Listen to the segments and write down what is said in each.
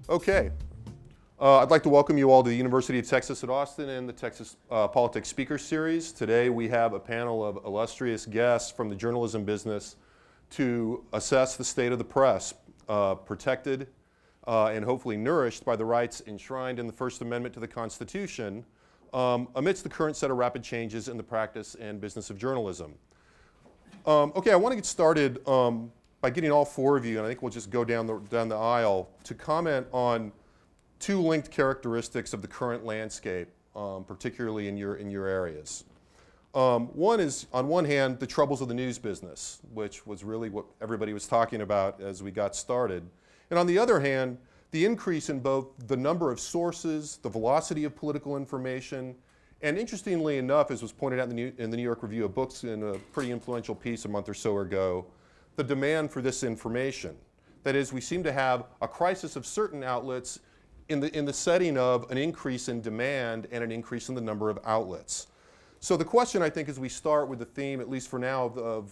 Okay. I'd like to welcome you all to the University of Texas at Austin and the Texas Politics Speaker Series. Today we have a panel of illustrious guests from the journalism business to assess the state of the press, protected and hopefully nourished by the rights enshrined in the First Amendment to the Constitution amidst the current set of rapid changes in the practice and business of journalism. Okay, I want to get started by getting all four of you, and I think we'll just go down the aisle, to comment on two linked characteristics of the current landscape, particularly in your areas. One is, on one hand, the troubles of the news business, which was really what everybody was talking about as we got started. And on the other hand, the increase in both the number of sources, the velocity of political information, and interestingly enough, as was pointed out in the New York Review of Books in a pretty influential piece a month or so ago, the demand for this information. That is, we seem to have a crisis of certain outlets in the setting of an increase in demand and an increase in the number of outlets. So the question, I think, as we start with the theme, at least for now, of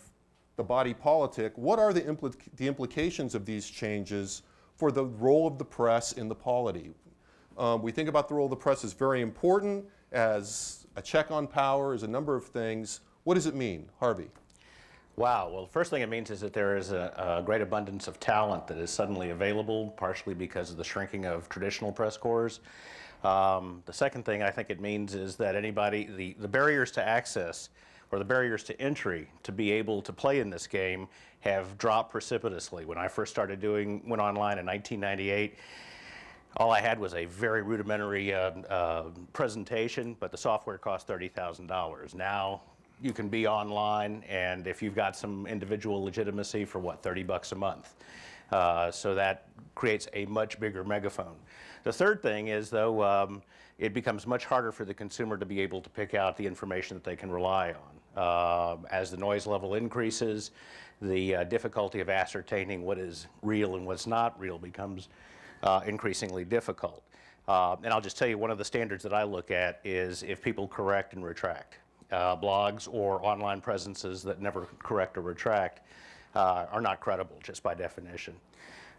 the body politic, what are the implications of these changes for the role of the press in the polity? We think about the role of the press as very important, as a check on power, as a number of things. What does it mean? Harvey. Wow. Well, the first thing it means is that there is a great abundance of talent that is suddenly available, partially because of the shrinking of traditional press corps. The second thing I think it means is that the barriers to access or the barriers to entry to be able to play in this game have dropped precipitously. When I first started went online in 1998, all I had was a very rudimentary presentation, but the software cost $30,000. Now, you can be online, and if you've got some individual legitimacy, for what, $30 a month. So that creates a much bigger megaphone. The third thing is, though, it becomes much harder for the consumer to be able to pick out the information that they can rely on. As the noise level increases, the difficulty of ascertaining what is real and what's not real becomes increasingly difficult. And I'll just tell you, one of the standards that I look at is if people correct and retract. Blogs or online presences that never correct or retract are not credible, just by definition.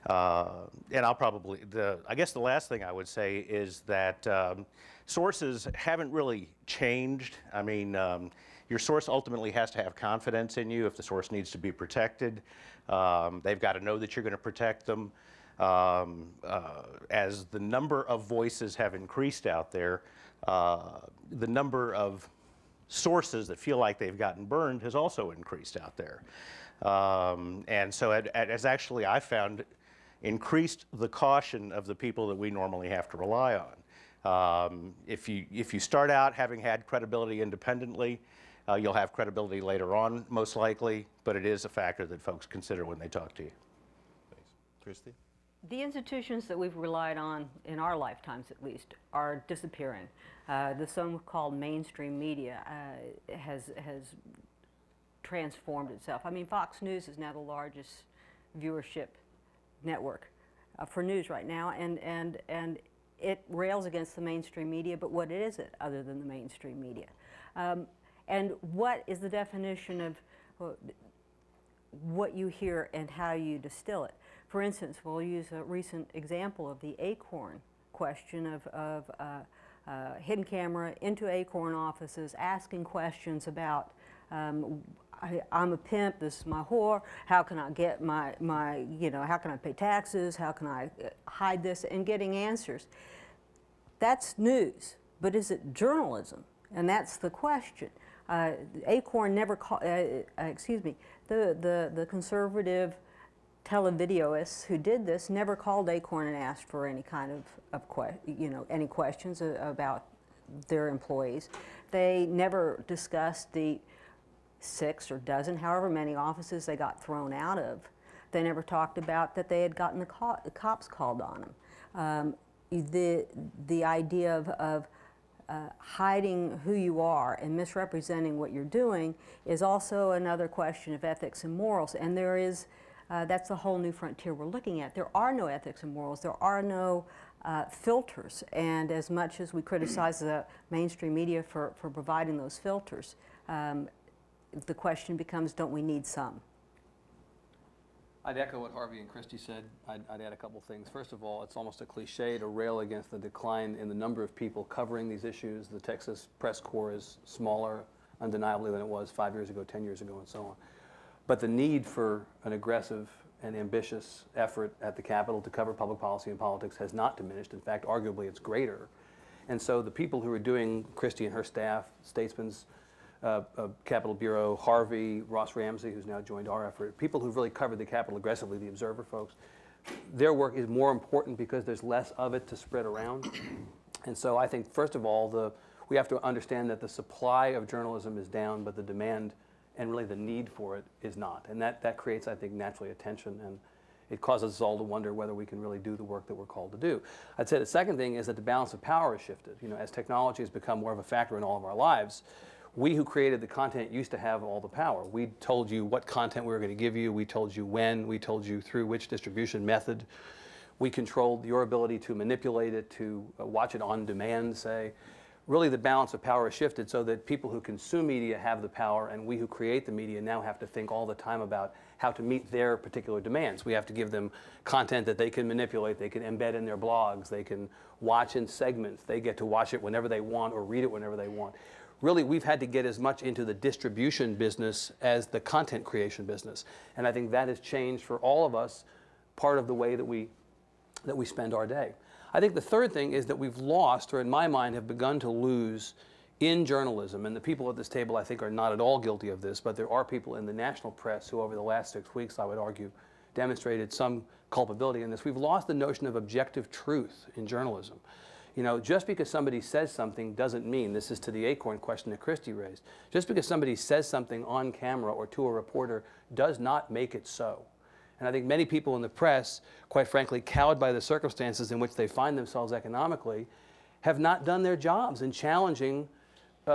And I guess the last thing I would say is that sources haven't really changed. I mean, your source ultimately has to have confidence in you if the source needs to be protected. They've got to know that you're going to protect them. As the number of voices have increased out there, the number of sources that feel like they've gotten burned has also increased out there. And so it has actually, I found, increased the caution of the people that we normally have to rely on. If you start out having had credibility independently, you'll have credibility later on, most likely, but it is a factor that folks consider when they talk to you. Thanks. Christy? The institutions that we've relied on, in our lifetimes at least, are disappearing. The so-called mainstream media has transformed itself. I mean, Fox News is now the largest viewership network for news right now, and it rails against the mainstream media, but what is it other than the mainstream media? And what is the definition of what you hear and how you distill it? For instance, we'll use a recent example of the Acorn question of hidden camera into Acorn offices, asking questions about, I'm a pimp, this is my whore, how can I get how can I pay taxes, how can I hide this, and getting answers. That's news, but is it journalism? And that's the question. Acorn never the conservative televideoists who did this never called Acorn and asked for any kind of any questions about their employees. They never discussed the 6 or dozen, however many offices they got thrown out of. They never talked about that they had gotten the cops called on them. The idea of hiding who you are and misrepresenting what you're doing is also another question of ethics and morals, and there is that's the whole new frontier we're looking at. There are no ethics and morals. There are no filters. And as much as we criticize the mainstream media for providing those filters, the question becomes, don't we need some? I'd echo what Harvey and Christy said. I'd add a couple things. First of all, it's almost a cliche to rail against the decline in the number of people covering these issues. The Texas press corps is smaller, undeniably, than it was 5 years ago, 10 years ago, and so on. But the need for an aggressive and ambitious effort at the Capitol to cover public policy and politics has not diminished. In fact, arguably, it's greater. And so the people who are doing, Christy and her staff, Statesman's Capitol Bureau, Harvey, Ross Ramsey, who's now joined our effort, people who've really covered the Capitol aggressively, the Observer folks, their work is more important because there's less of it to spread around. And so I think, first of all, we have to understand that the supply of journalism is down, but the demand and really the need for it is not. And that creates, I think, naturally a tension, and it causes us all to wonder whether we can really do the work that we're called to do. I'd say the second thing is that the balance of power has shifted. You know, as technology has become more of a factor in all of our lives, we who created the content used to have all the power. We told you what content we were going to give you. We told you when. We told you through which distribution method. We controlled your ability to manipulate it, to watch it on demand, say. Really, the balance of power has shifted so that people who consume media have the power, and we who create the media now have to think all the time about how to meet their particular demands. We have to give them content that they can manipulate, they can embed in their blogs, they can watch in segments, they get to watch it whenever they want or read it whenever they want. Really, we've had to get as much into the distribution business as the content creation business. And I think that has changed for all of us, part of the way that we spend our day. I think the third thing is that we've lost, or in my mind have begun to lose, in journalism, and the people at this table I think are not at all guilty of this, but there are people in the national press who over the last 6 weeks, I would argue, demonstrated some culpability in this. We've lost the notion of objective truth in journalism. You know, just because somebody says something doesn't mean, this is to the acorn question that Christy raised, just because somebody says something on camera or to a reporter does not make it so. And I think many people in the press, quite frankly, cowed by the circumstances in which they find themselves economically, have not done their jobs in challenging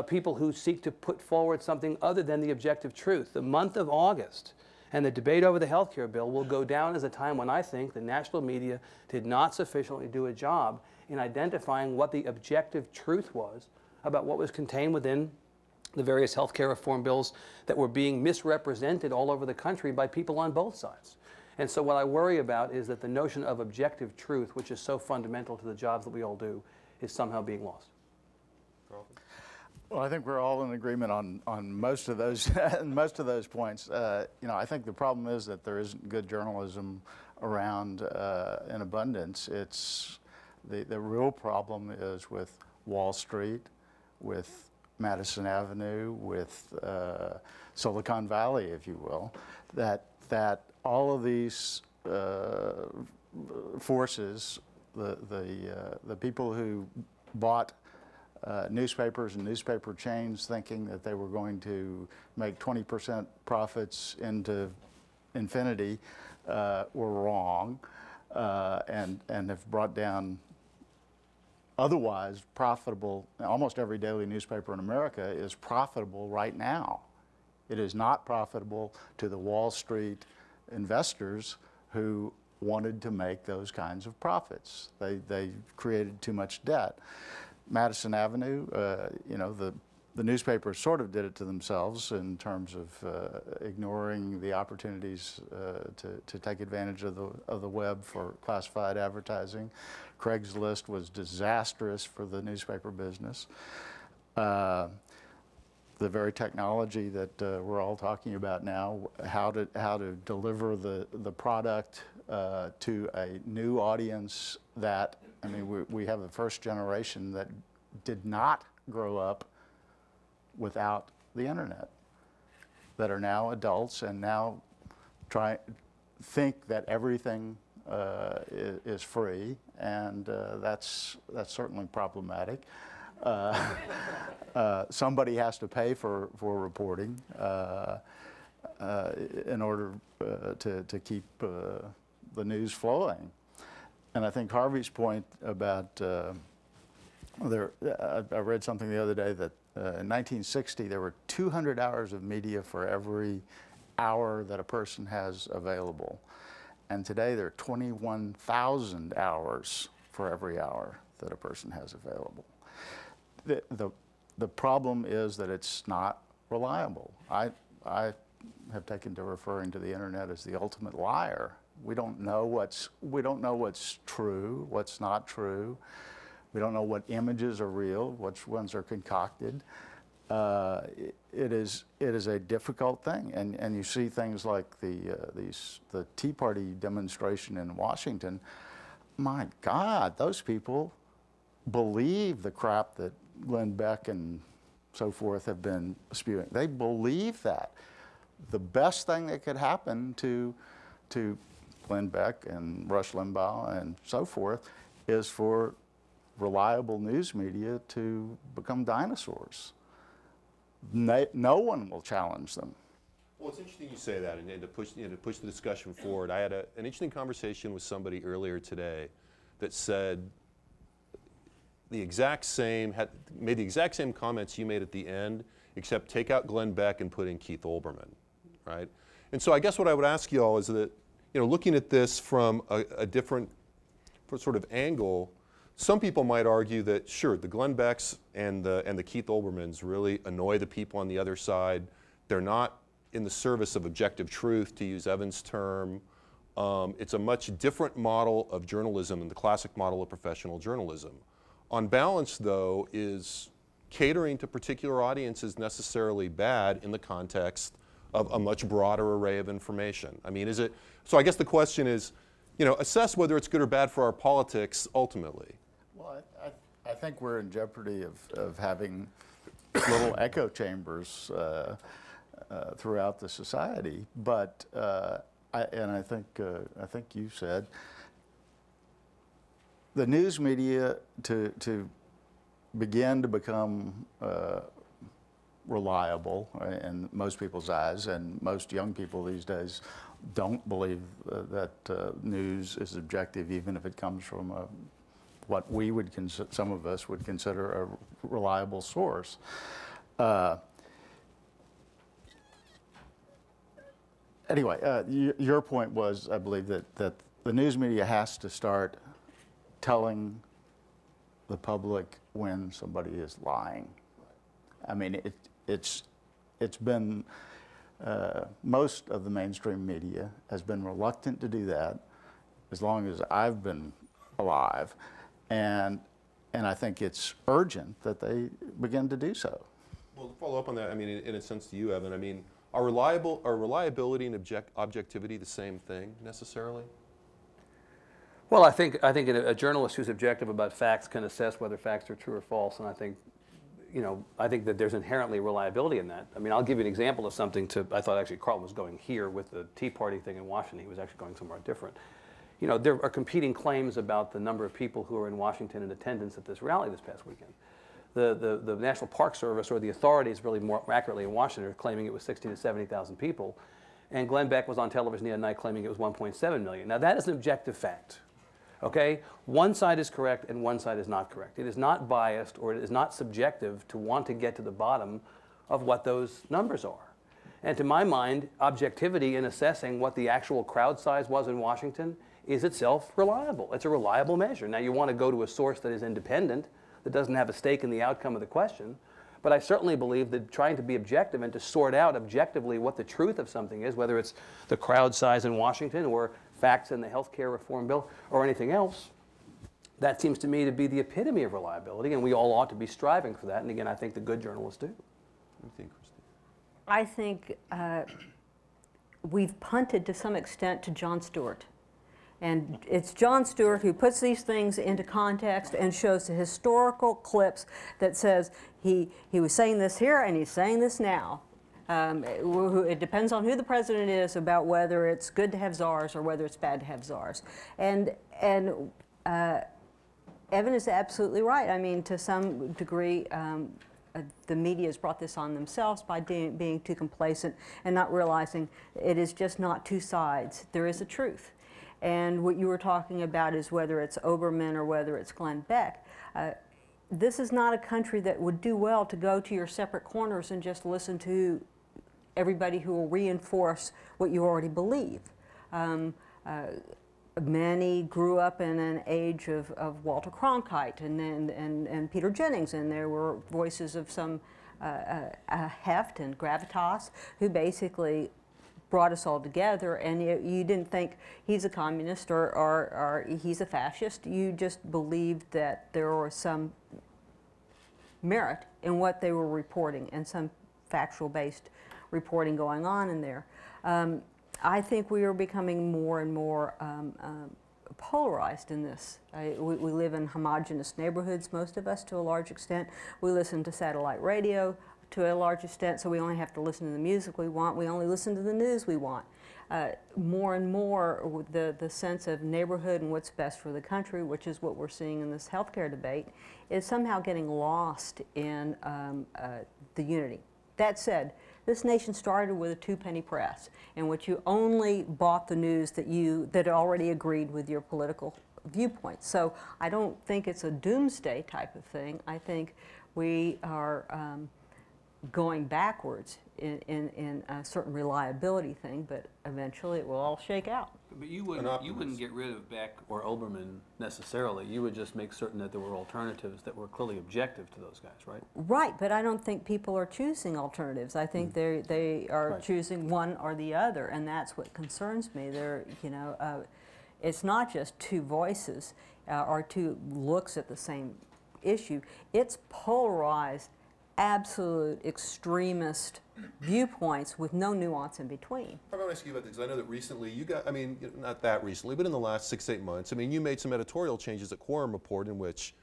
people who seek to put forward something other than the objective truth. The month of August and the debate over the health care bill will go down as a time when I think the national media did not sufficiently do a job in identifying what the objective truth was about what was contained within the various health care reform bills that were being misrepresented all over the country by people on both sides. And so what I worry about is that the notion of objective truth, which is so fundamental to the jobs that we all do, is somehow being lost. Carlton? Well, I think we're all in agreement on most of those points. You know, I think the problem is that there isn't good journalism around in abundance. It's the real problem is with Wall Street, with Madison Avenue, with Silicon Valley, if you will, that all of these forces, the people who bought newspapers and newspaper chains thinking that they were going to make 20% profits into infinity were wrong and have brought down otherwise profitable. Almost every daily newspaper in America is profitable right now. It is not profitable to the Wall Street investors who wanted to make those kinds of profits. They created too much debt. Madison Avenue, you know, the newspapers sort of did it to themselves in terms of ignoring the opportunities to take advantage of the web for classified advertising. Craigslist was disastrous for the newspaper business. The very technology that we're all talking about now, how to deliver the product to a new audience that, I mean, we have the first generation that did not grow up without the internet, that are now adults and now think that everything is free, and that's certainly problematic. Somebody has to pay for reporting in order to keep the news flowing. And I think Harvey's point about I read something the other day that in 1960 there were 200 hours of media for every hour that a person has available. And today there are 21,000 hours for every hour that a person has available. The problem is that it's not reliable. I have taken to referring to the internet as the ultimate liar. We don't know what's true, what's not true. We don't know what images are real, which ones are concocted. It is a difficult thing, and you see things like the Tea Party demonstration in Washington. My God, those people believe the crap that Glenn Beck and so forth have been spewing. They believe that. The best thing that could happen to Glenn Beck and Rush Limbaugh and so forth is for reliable news media to become dinosaurs. No one will challenge them. Well, it's interesting you say that, and to push the discussion forward. I had an interesting conversation with somebody earlier today that said made the exact same comments you made at the end, except take out Glenn Beck and put in Keith Olbermann, right? And so I guess what I would ask you all is that, looking at this from a different sort of angle, some people might argue that, sure, the Glenn Becks and the Keith Olbermanns really annoy the people on the other side. They're not in the service of objective truth, to use Evan's term. It's a much different model of journalism than the classic model of professional journalism. On balance, though, is catering to particular audiences necessarily bad in the context of a much broader array of information? I mean, is it? So I guess the question is, assess whether it's good or bad for our politics ultimately. Well, I think we're in jeopardy of having little echo chambers throughout the society. But I think you said the news media to begin to become reliable in most people's eyes, and most young people these days don't believe that news is objective, even if it comes from what we would some of us would consider a reliable source. Anyway, your point was, I believe, that the news media has to start telling the public when somebody is lying. I mean, it's been, most of the mainstream media has been reluctant to do that as long as I've been alive, and I think it's urgent that they begin to do so. Well, to follow up on that, I mean, in a sense to you, Evan, I mean, are reliability and objectivity the same thing necessarily? Well, I think a journalist who's objective about facts can assess whether facts are true or false, and I think that there's inherently reliability in that. I mean, I'll give you an example of something I thought actually Carlton was going here with the Tea Party thing in Washington. He was actually going somewhere different. There are competing claims about the number of people who are in Washington in attendance at this rally this past weekend. The National Park Service, or the authorities really more accurately in Washington, are claiming it was 60,000 to 70,000 people. And Glenn Beck was on television the other night claiming it was 1.7 million. Now that is an objective fact. Okay? One side is correct and one side is not correct. It is not biased, or it is not subjective to want to get to the bottom of what those numbers are. And to my mind, objectivity in assessing what the actual crowd size was in Washington is itself reliable. It's a reliable measure. Now you want to go to a source that is independent, that doesn't have a stake in the outcome of the question, but I certainly believe that trying to be objective and to sort out objectively what the truth of something is, whether it's the crowd size in Washington or facts in the health care reform bill or anything else, that seems to me to be the epitome of reliability, and we all ought to be striving for that. And again, I think the good journalists do. What do you think, Christy? I think we've punted to some extent to Jon Stewart. And it's Jon Stewart who puts these things into context and shows the historical clips that says he was saying this here and he's saying this now. It depends on who the president is about whether it's good to have czars or whether it's bad to have czars. And Evan is absolutely right. I mean, to some degree, the media has brought this on themselves by being too complacent and not realizing it is just not two sides. There is a truth. And what you were talking about is whether it's Olbermann or whether it's Glenn Beck. This is not a country that would do well to go to your separate corners and just listen to everybody who will reinforce what you already believe. Many grew up in an age of Walter Cronkite and Peter Jennings, and there were voices of some heft and gravitas, who basically brought us all together, and you didn't think he's a communist or he's a fascist. You just believed that there was some merit in what they were reporting and some factual-based reporting going on in there. I think we are becoming more and more polarized in this. We live in homogenous neighborhoods, most of us, to a large extent. We listen to satellite radio to a large extent, so we only have to listen to the music we want. We only listen to the news we want. More and more, the sense of neighborhood and what's best for the country, which is what we're seeing in this healthcare debate, is somehow getting lost in the unity. That said, this nation started with a two-penny press, in which you only bought the news that already agreed with your political viewpoints. So I don't think it's a doomsday type of thing. I think we are going backwards in a certain reliability thing, but eventually it will all shake out. But you wouldn't get rid of Beck or Olbermann necessarily. You would just make certain that there were alternatives that were clearly objective to those guys, right? Right, but I don't think people are choosing alternatives. I think they are choosing one or the other, and that's what concerns me. It's not just two voices or two looks at the same issue. It's polarized, absolute extremist viewpoints with no nuance in between. I want to ask you about this, because I know that recently you got, I mean, not that recently, but in the last 6 to 8 months, I mean, you made some editorial changes at Quorum Report in which,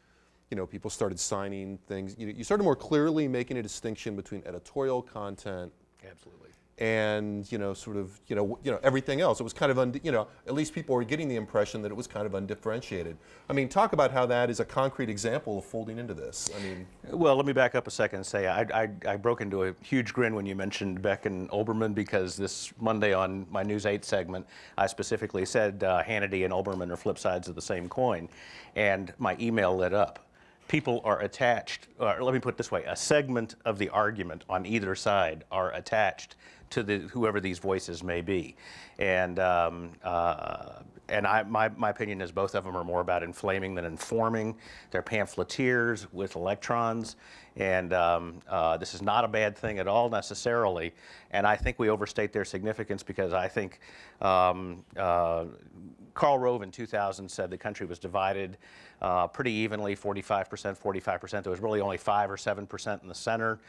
people started signing things. You started more clearly making a distinction between editorial content. Absolutely. And sort of everything else. It was kind of at least people were getting the impression that it was kind of undifferentiated. I mean, talk about how that is a concrete example of folding into this. I mean, well, let me back up a second and say I broke into a huge grin when you mentioned Beck and Olbermann, because this Monday on my News 8 segment, I specifically said Hannity and Olbermann are flip sides of the same coin, and my email lit up. People are attached, or let me put it this way, a segment of the argument on either side are attached to whoever these voices may be. And my opinion is both of them are more about inflaming than informing. They're pamphleteers with electrons, and this is not a bad thing at all necessarily. And I think we overstate their significance, because I think Karl Rove in 2000 said the country was divided pretty evenly, 45%, 45%. There was really only 5 or 7% in the center.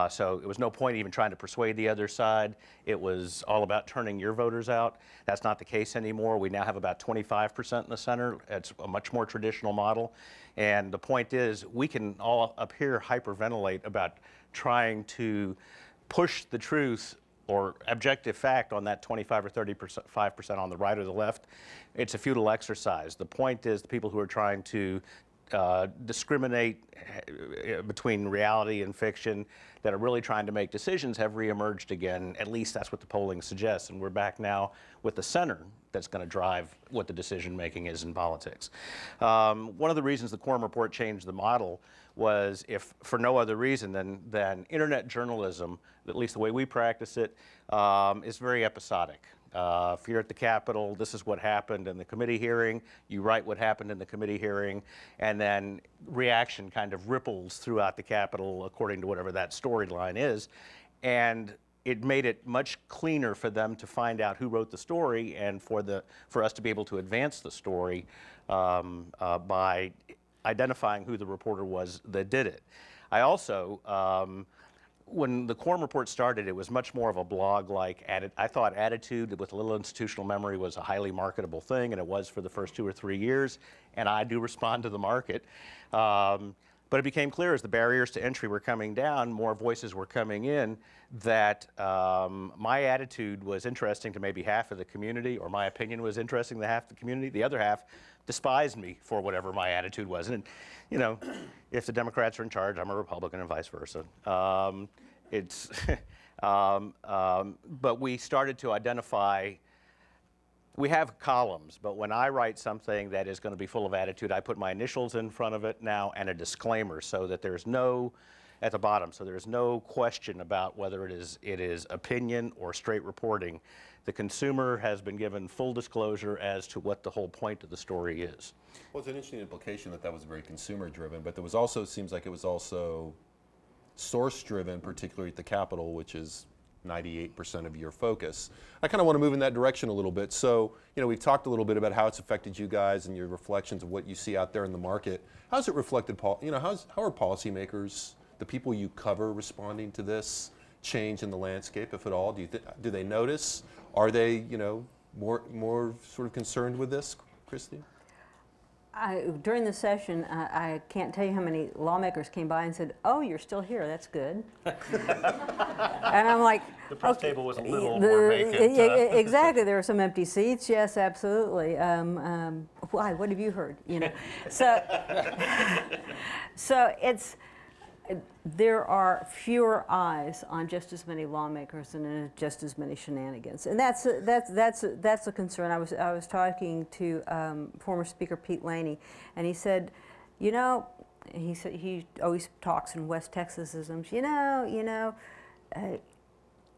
So it was no point even trying to persuade the other side. It was all about turning your voters out. That's not the case anymore. We now have about 25% in the center. It's a much more traditional model. And the point is, we can all up here hyperventilate about trying to push the truth or objective fact on that 25 or 35% on the right or the left. It's a futile exercise. The point is, the people who are trying to discriminate between reality and fiction, that are really trying to make decisions, have reemerged again. At least that's what the polling suggests. And we're back now with the center that's going to drive what the decision making is in politics. One of the reasons the Quorum Report changed the model was, if for no other reason than internet journalism, at least the way we practice it, is very episodic. If you're at the Capitol, this is what happened in the committee hearing. You write what happened in the committee hearing, and then reaction kind of ripples throughout the Capitol according to whatever that storyline is. And it made it much cleaner for them to find out who wrote the story, and for us to be able to advance the story by identifying who the reporter was that did it. I also, when the Quorum Report started, it was much more of a blog-like. I thought attitude with a little institutional memory was a highly marketable thing, and it was for the first 2 or 3 years. And I do respond to the market. But it became clear as the barriers to entry were coming down, more voices were coming in, that my attitude was interesting to maybe half of the community, or my opinion was interesting to half the community. The other half despised me for whatever my attitude was. And, if the Democrats are in charge, I'm a Republican, and vice versa. But we started to identify. We have columns, but when I write something that is going to be full of attitude, I put my initials in front of it now and a disclaimer, so that there's no, at the bottom, so there's no question about whether it is opinion or straight reporting. The consumer has been given full disclosure as to what the whole point of the story is. Well, it's an interesting implication that was very consumer driven, but there was also, it seems like it was also source-driven, particularly at the Capitol, which is 98% of your focus. I kind of want to move in that direction a little bit. So, you know, we've talked a little bit about how it's affected you guys and your reflections of what you see out there in the market. How's it reflected, you know, how are policymakers, the people you cover, responding to this change in the landscape, if at all? Do they notice? Are they, you know, more sort of concerned with this, Christy? During the session, I can't tell you how many lawmakers came by and said, "Oh, you're still here. That's good." And I'm like, The press table was a little more vacant. Exactly. There were some empty seats. Yes, absolutely. Why? What have you heard? You know, so it's. There are fewer eyes on just as many lawmakers and just as many shenanigans, and that's a concern. I was talking to former Speaker Pete Laney, and he said, you know, he always talks in West Texasisms.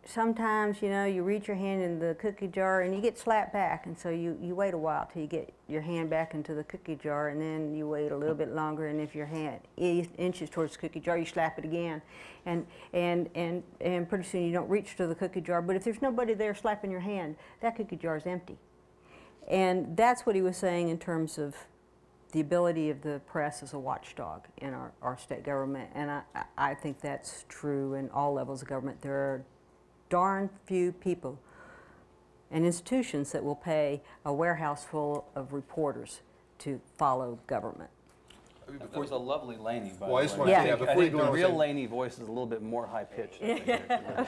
Sometimes, you know, you reach your hand in the cookie jar and you get slapped back, and so you wait a while till you get your hand back into the cookie jar, and then you wait a little bit longer, and if your hand inches towards the cookie jar, you slap it again, and pretty soon you don't reach to the cookie jar. But if there's nobody there slapping your hand, that cookie jar is empty. And that's what he was saying in terms of the ability of the press as a watchdog in our state government, and I think that's true in all levels of government. There are darn few people and institutions that will pay a warehouse full of reporters to follow government. That was a lovely Laney, by the Well, I way. just want to say, I think the real Laney voice is a little bit more high-pitched.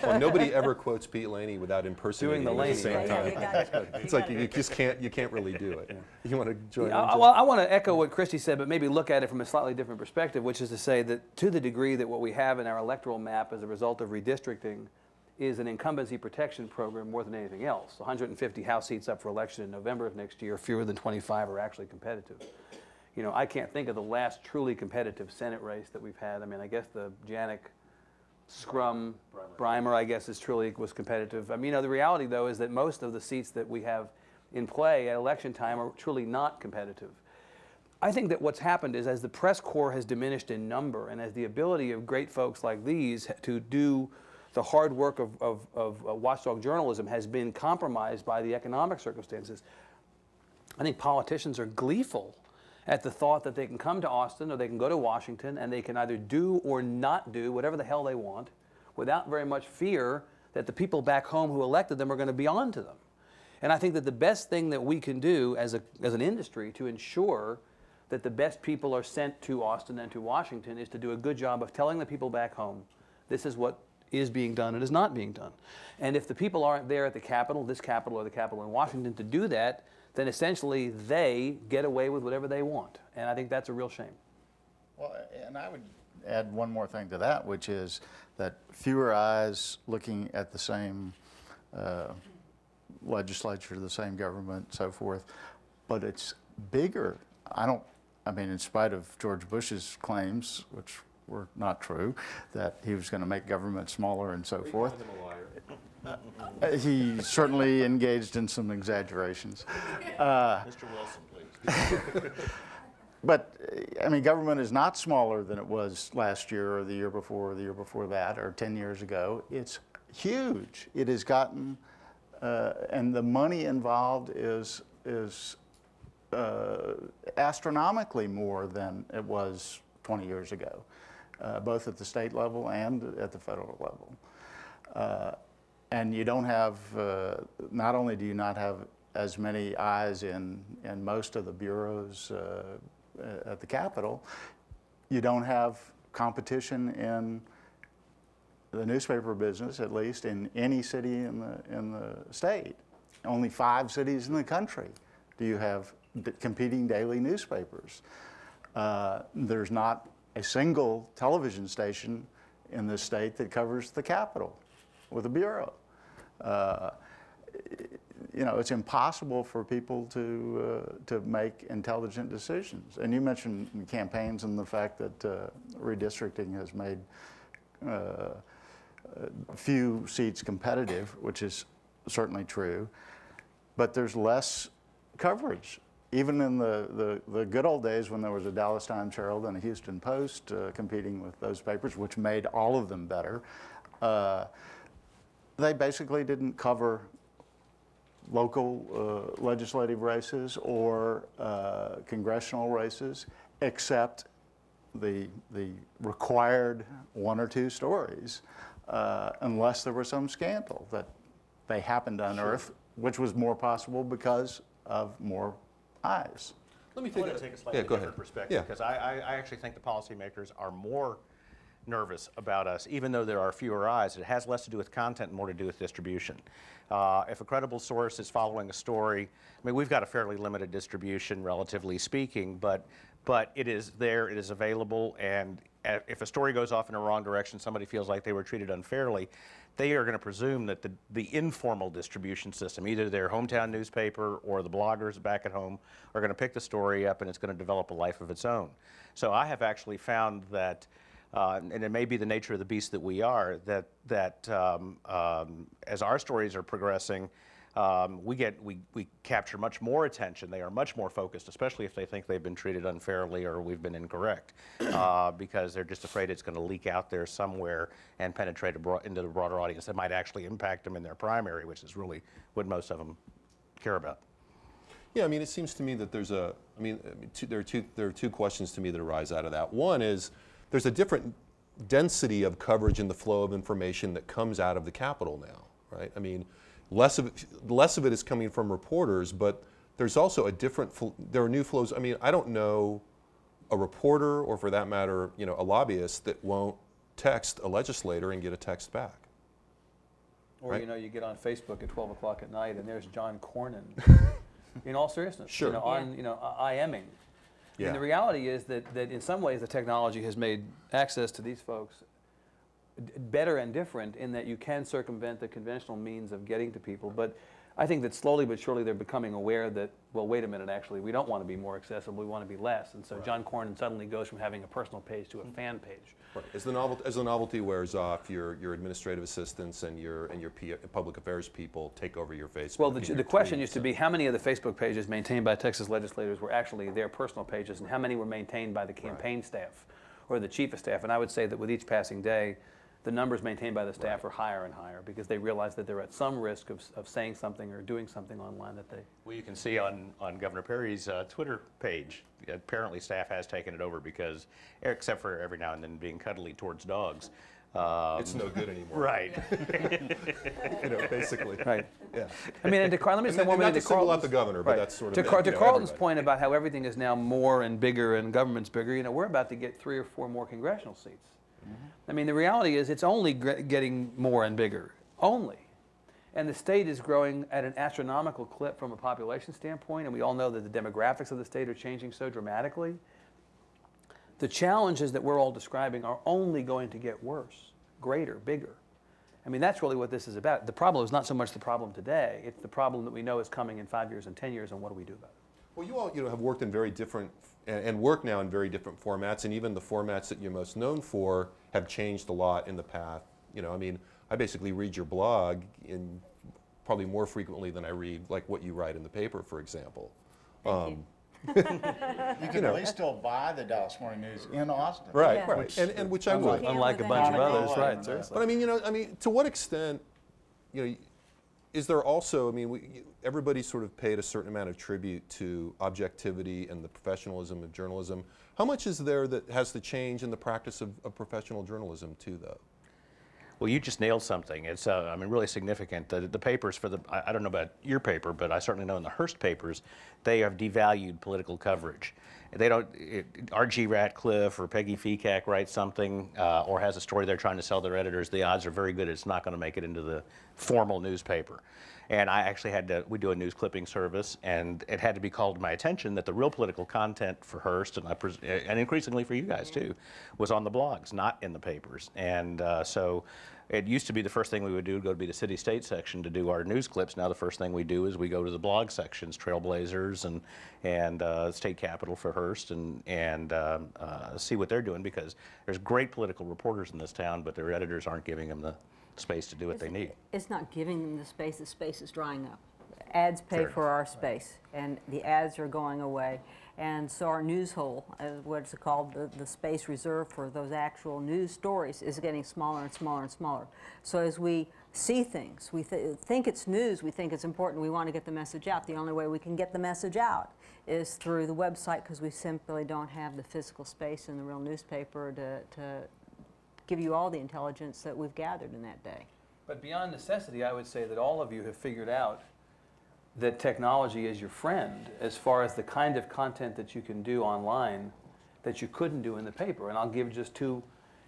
Well, nobody ever quotes Pete Laney without impersonating Doing the him at the Laney, same right? time. It's like you just can't really do it. You want to join in? Well, I want to echo what Christy said, but maybe look at it from a slightly different perspective, which is to say that to the degree that what we have in our electoral map as a result of redistricting is an incumbency protection program more than anything else. 150 House seats up for election in November of next year, fewer than 25 are actually competitive. You know, I can't think of the last truly competitive Senate race that we've had. I mean, I guess the Janik Scrum Brimer, I guess, was competitive. I mean, you know, the reality, though, is that most of the seats that we have in play at election time are truly not competitive. I think that what's happened is as the press corps has diminished in number and as the ability of great folks like these to do the hard work of watchdog journalism has been compromised by the economic circumstances, I think politicians are gleeful at the thought that they can come to Austin or they can go to Washington and they can either do or not do whatever the hell they want without very much fear that the people back home who elected them are going to be on to them. And I think that the best thing that we can do as an industry to ensure that the best people are sent to Austin and to Washington is to do a good job of telling the people back home this is what is being done and is not being done. And if the people aren't there at the Capitol, this Capitol or the Capitol in Washington to do that, then essentially they get away with whatever they want. And I think that's a real shame. Well, and I would add one more thing to that, which is that fewer eyes looking at the same legislature, the same government, so forth, but it's bigger. I mean, in spite of George Bush's claims, which were not true, that he was going to make government smaller and so forth. He certainly engaged in some exaggerations. Mr. Wilson, please. But, I mean, government is not smaller than it was last year or the year before or the year before that or 10 years ago. It's huge. It has gotten, and the money involved is astronomically more than it was 20 years ago, both at the state level and at the federal level. And you don't have, not only do you not have as many eyes in most of the bureaus at the Capitol, you don't have competition in the newspaper business, at least in any city in the state. Only 5 cities in the country do you have competing daily newspapers. There's not a single television station in the state that covers the Capitol with a bureau. You know, it's impossible for people to make intelligent decisions. And you mentioned campaigns and the fact that redistricting has made few seats competitive, which is certainly true, but there's less coverage. even in the good old days when there was a Dallas Times-Herald and a Houston Post competing with those papers, which made all of them better, they basically didn't cover local legislative races or congressional races, except the required 1 or 2 stories, unless there was some scandal that they happened to unearth, which was more possible because of more eyes. Let me take a slightly go different ahead. perspective, because I actually think the policymakers are more nervous about us, even though there are fewer eyes. It has less to do with content and more to do with distribution. If a credible source is following a story, I mean, we've got a fairly limited distribution, relatively speaking, but it is there, it is available, and if a story goes off in a wrong direction, somebody feels like they were treated unfairly, they are going to presume that the informal distribution system, either their hometown newspaper or the bloggers back at home, are going to pick the story up and it's going to develop a life of its own. So I have actually found that, and it may be the nature of the beast that we are, that as our stories are progressing, we capture much more attention. They are much more focused, especially if they think they've been treated unfairly or we've been incorrect, because they're just afraid it's going to leak out there somewhere and penetrate into the broader audience that might actually impact them in their primary, which is really what most of them care about. Yeah, I mean, it seems to me that there are two questions to me that arise out of that. One is there's a different density of coverage in the flow of information that comes out of the Capitol now, right? I mean, less of it is coming from reporters, but there's also there are new flows. I mean, I don't know a reporter, or for that matter, a lobbyist that won't text a legislator and get a text back. Or, right? you get on Facebook at 12 o'clock at night and there's John Cornyn, in all seriousness, Sure. IMing. Yeah. And the reality is that in some ways the technology has made access to these folks better and different, in that you can circumvent the conventional means of getting to people. But I think that slowly but surely they're becoming aware that, well, wait a minute, actually, we don't want to be more accessible, we want to be less. And so right. John Cornyn suddenly goes from having a personal page to a fan page. Right. As the novelty wears off, your administrative assistants and your public affairs people take over your Facebook. Well, the question used to be how many of the Facebook pages maintained by Texas legislators were actually their personal pages, and how many were maintained by the campaign right. staff or the chief of staff. And I would say that with each passing day, the numbers maintained by the staff right. are higher and higher, because they realize that they're at some risk of saying something or doing something online that they... Well, you can see on Governor Perry's Twitter page, apparently staff has taken it over, because, except for every now and then being cuddly towards dogs. It's no good anymore. Right. Basically. Right. Yeah. I mean, and let me say one minute to single out the governor, but right. that's sort of... To Carlton's point about how everything is now more and bigger and government's bigger, we're about to get 3 or 4 more congressional seats. I mean, the reality is it's only getting more and bigger, only. And the state is growing at an astronomical clip from a population standpoint, and we all know that the demographics of the state are changing so dramatically. The challenges that we're all describing are only going to get worse, greater, bigger. I mean, that's really what this is about. The problem is not so much the problem today, it's the problem that we know is coming in 5 years and 10 years, and what do we do about it? Well, you all have worked in very different, and work now in very different formats, and even the formats that you're most known for have changed a lot in the past. I mean, I basically read your blog probably more frequently than I read like what you write in the paper, for example. Thank you can at least still buy the Dallas Morning News in Austin. Right, yeah. right. And which I would. Unlike a bunch of others, right, seriously. But I mean, to what extent, is there also, everybody sort of paid a certain amount of tribute to objectivity and the professionalism of journalism. How much is there that has to change in the practice of professional journalism too, though? Well, you just nailed something. It's, really significant. The papers I don't know about your paper, but I certainly know in the Hearst papers, they have devalued political coverage. They don't, R.G. Ratcliffe or Peggy Fecack writes something or has a story they're trying to sell their editors, the odds are very good it's not going to make it into the formal newspaper. And I actually we do a news clipping service, and it had to be called to my attention that the real political content for Hearst, and increasingly for you guys too, was on the blogs, not in the papers. And so it used to be the first thing we would do to be the city-state section to do our news clips. Now the first thing we do is we go to the blog sections, Trailblazers and State Capitol for Hearst, and see what they're doing, because there's great political reporters in this town, but their editors aren't giving them the space to do what they need. It's not giving them the space is drying up. Ads pay Fair for our space, and the ads are going away. And so our news hole, what's it called, the space reserved for those actual news stories is getting smaller and smaller and smaller. So as we see things, we think it's news, we think it's important, we want to get the message out. The only way we can get the message out is through the website, because we simply don't have the physical space in the real newspaper to give you all the intelligence that we've gathered in that day. But beyond necessity, I would say that all of you have figured out that technology is your friend as far as the kind of content that you can do online that you couldn't do in the paper. And I'll give just two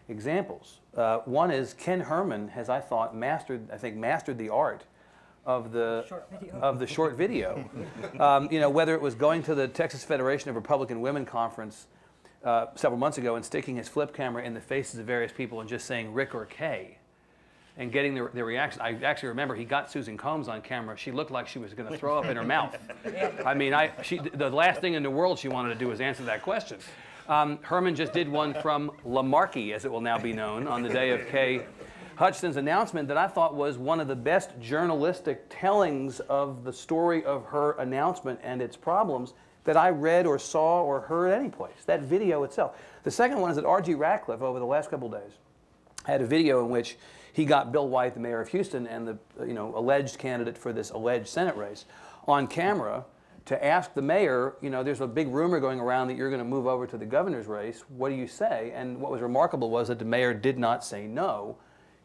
examples. One is Ken Herman has, I think, mastered the art of the short video. You know, whether it was going to the Texas Federation of Republican Women conference several months ago and sticking his flip camera in the faces of various people and just saying Rick or Kay, and getting the reaction. I actually remember he got Susan Combs on camera. She looked like she was going to throw up in her mouth. I mean, the last thing in the world she wanted to do was answer that question. Herman just did one from Lamarcky, as it will now be known, on the day of Kay Hutchinson's announcement that I thought was one of the best journalistic tellings of the story of her announcement and its problems that I read or saw or heard anyplace, that video itself. The second one is that R.G. Ratcliffe, over the last couple of days, had a video in which he got Bill White, the mayor of Houston, and the alleged candidate for this alleged Senate race, on camera to ask the mayor, there's a big rumor going around that you're going to move over to the governor's race. What do you say? And what was remarkable was that the mayor did not say no.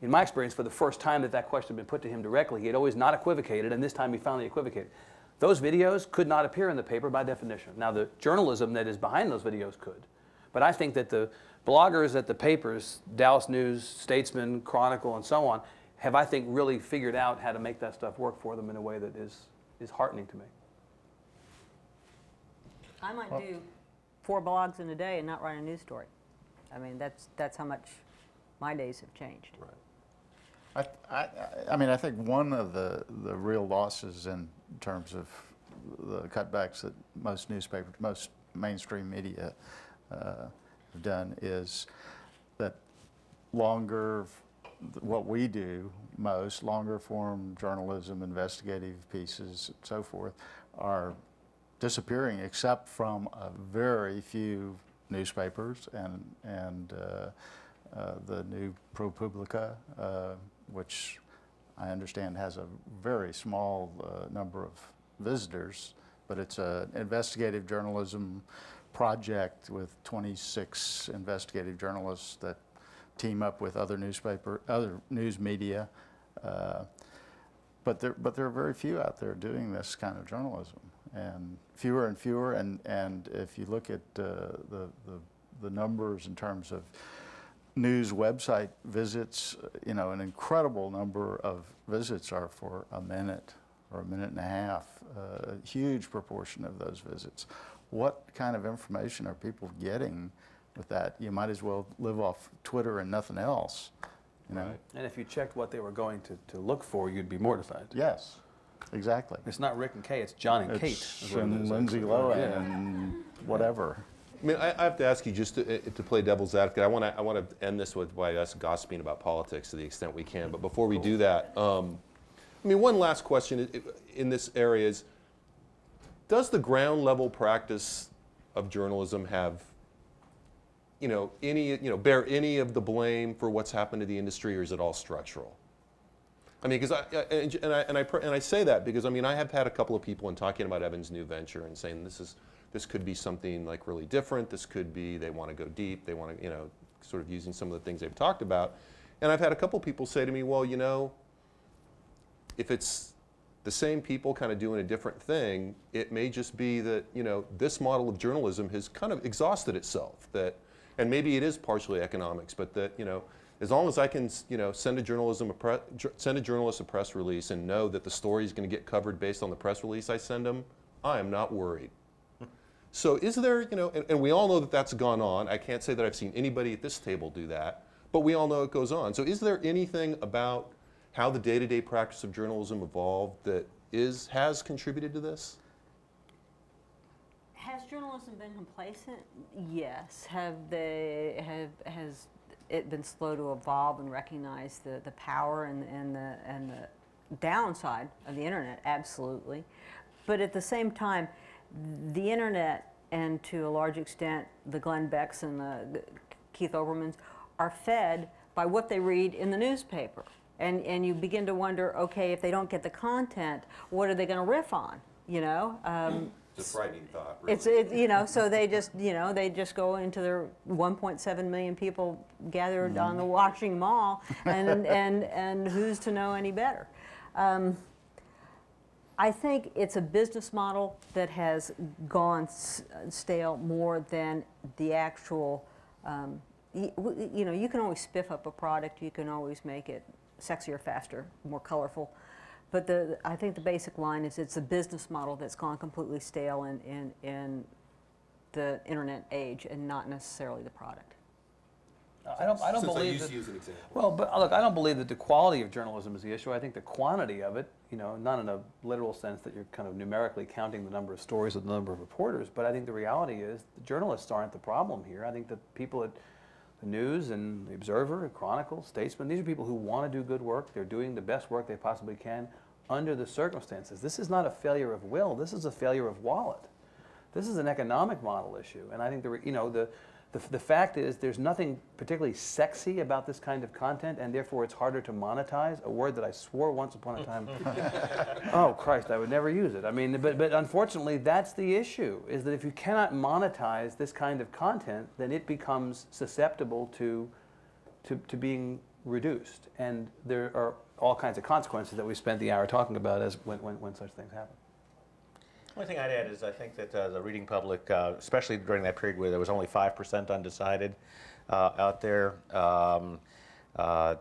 In my experience, for the first time that question had been put to him directly, he had always not equivocated, and this time he finally equivocated. Those videos could not appear in the paper by definition. Now, the journalism that is behind those videos could. But I think that the bloggers at the papers, Dallas News, Statesman, Chronicle, and so on, have, I think, really figured out how to make that stuff work for them in a way that is heartening to me. I might do 4 blogs in a day and not write a news story. I mean, that's how much my days have changed. Right. I mean, I think one of the real losses in terms of the cutbacks that most newspapers, most mainstream media have done is that what we do most, longer form journalism, investigative pieces, and so forth, are disappearing except from a very few newspapers and the new ProPublica, which I understand has a very small number of visitors, but it's an investigative journalism project with 26 investigative journalists that team up with other news media, but there are very few out there doing this kind of journalism, and fewer and fewer. And if you look at the numbers in terms of news website visits, an incredible number of visits are for a minute or a minute and a half. A huge proportion of those visits. What kind of information are people getting with that? You might as well live off Twitter and nothing else. Right. And if you checked what they were going to look for, you'd be mortified. Yes, exactly. It's not Rick and Kay, it's John and Kate. And Lindsay Lohan and whatever. I mean, I have to ask you, just to play devil's advocate, I want to end this with us gossiping about politics to the extent we can. But before we do that, I mean, one last question in this area is, does the ground level practice of journalism have, bear any of the blame for what's happened to the industry, or is it all structural? I mean, because I say that because I have had a couple of people in talking about Evan's new venture and saying this could be something like really different. This could be they want to go deep. They want to sort of using some of the things they've talked about, and I've had a couple people say to me, well, if it's the same people kind of doing a different thing, it may just be that, this model of journalism has kind of exhausted itself. And maybe it is partially economics, but that, as long as I can, send a journalist a press release and know that the story is going to get covered based on the press release I send them, I am not worried. So is there, and we all know that that's gone on. I can't say that I've seen anybody at this table do that, but we all know it goes on. So is there anything about how the day-to-day practice of journalism evolved that has contributed to this? Has journalism been complacent? Yes. Has it been slow to evolve and recognize the power and the downside of the internet, absolutely. But at the same time, the internet, and to a large extent the Glenn Becks and the Keith Olbermanns, are fed by what they read in the newspaper. And you begin to wonder, okay, if they don't get the content, what are they going to riff on? You know, It's a frightening thought, really. you know, so they just go into their 1.7 million people gathered on the Washington Mall, and who's to know any better? I think it's a business model that has gone stale more than the actual. You know, you can always spiff up a product. You can always make it sexier, faster, more colorful. But I think the basic line is it's a business model that's gone completely stale in the internet age, and not necessarily the product. I don't Since believe I used that. to use an example. Well, but look, I don't believe that the quality of journalism is the issue. I think the quantity of it, you know, not in a literal sense that you're kind of numerically counting the number of stories or the number of reporters, but I think the reality is the journalists aren't the problem here. I think that people at the News and the Observer, Chronicle, Statesman, these are people who want to do good work. They're doing the best work they possibly can under the circumstances. This is not a failure of will. This is a failure of wallet. This is an economic model issue. And I think the fact is there's nothing particularly sexy about this kind of content, and therefore it's harder to monetize, a word that I swore once upon a time, oh Christ, I would never use it. I mean, but unfortunately that's the issue, is that if you cannot monetize this kind of content, then it becomes susceptible to being reduced. And there are all kinds of consequences that we spent the hour talking about as when such things happen. The only thing I'd add is I think that the reading public, especially during that period where there was only 5% undecided out there,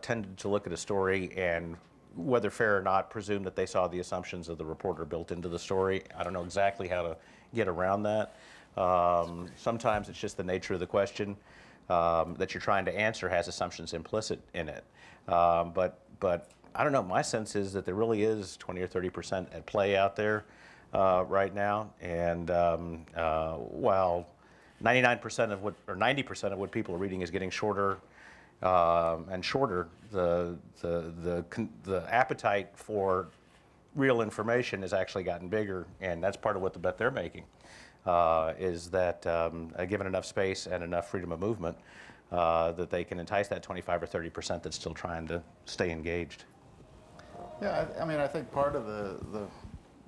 tended to look at a story and, whether fair or not, presume that they saw the assumptions of the reporter built into the story. I don't know exactly how to get around that. Sometimes it's just the nature of the question that you're trying to answer has assumptions implicit in it. But I don't know, my sense is that there really is 20 or 30% at play out there right now, and while 99% of what, or 90% of what people are reading is getting shorter and shorter, the appetite for real information has actually gotten bigger, and that's part of what the bet they're making, is that given enough space and enough freedom of movement, that they can entice that 25 or 30% that's still trying to stay engaged. Yeah, I mean, I think part of the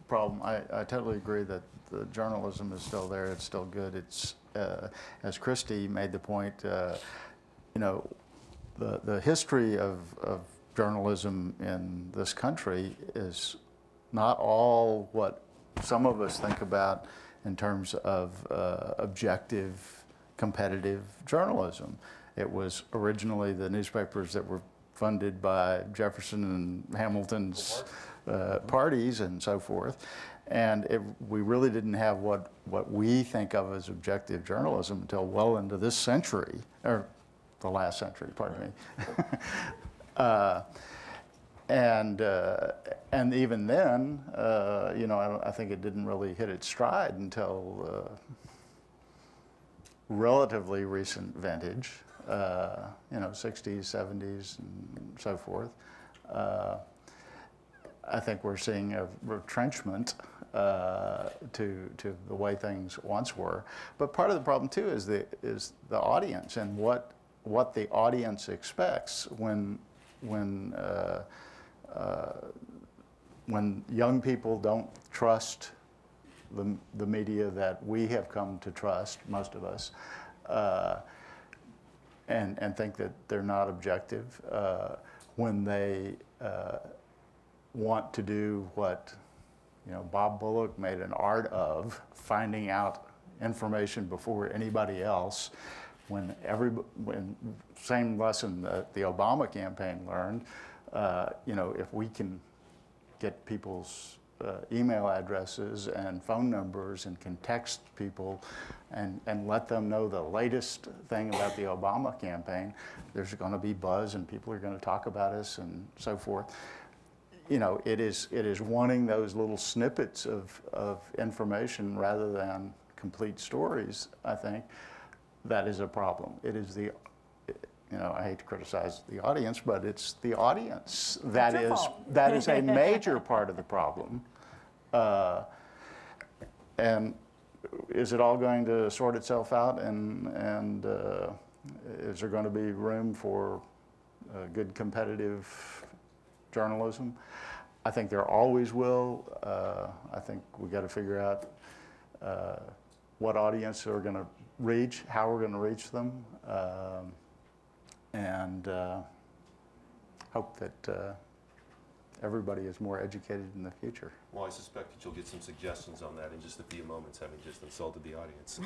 problem, I totally agree that the journalism is still there, it's still good. It's, as Christy made the point, you know, the history of journalism in this country is not all what some of us think about in terms of objective, competitive journalism. It was originally the newspapers that were funded by Jefferson and Hamilton's parties and so forth. And we really didn't have what we think of as objective journalism until well into this century, or the last century, pardon me. And even then, you know, I think it didn't really hit its stride until relatively recent vintage, you know, 60s, 70s, and so forth. I think we're seeing a retrenchment to the way things once were. But part of the problem too is the audience and what the audience expects when young people don't trust the media that we have come to trust, most of us, and think that they're not objective, when they want to do what, you know, Bob Bullock made an art of, finding out information before anybody else, when same lesson that the Obama campaign learned, you know, if we can get people's email addresses and phone numbers and can text people and let them know the latest thing about the Obama campaign, there's going to be buzz and people are going to talk about us and so forth. You know, it is wanting those little snippets of information rather than complete stories, I think, that is a problem. It is you know, I hate to criticize the audience, but it's the audience that your is fault. that is a major part of the problem. And is it all going to sort itself out, and is there going to be room for good competitive journalism? I think there always will. I think we got to figure out what audience we're going to reach, how we're going to reach them, and hope that everybody is more educated in the future. Well, I suspect that you'll get some suggestions on that in just a few moments, having just insulted the audience.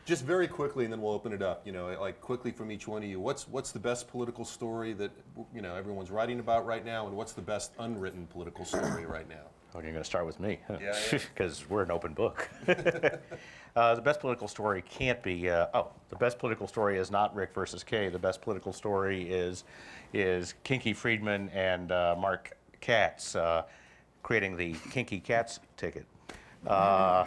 Just very quickly, and then we'll open it up. You know, like quickly from each one of you, what's the best political story that everyone's writing about right now, and what's the best unwritten political story right now? Oh, you're going to start with me, Yeah. because we're an open book. The best political story can't be. The best political story is not Rick versus Kay. The best political story is Kinky Friedman and Mark Katz creating the Kinky Katz ticket. And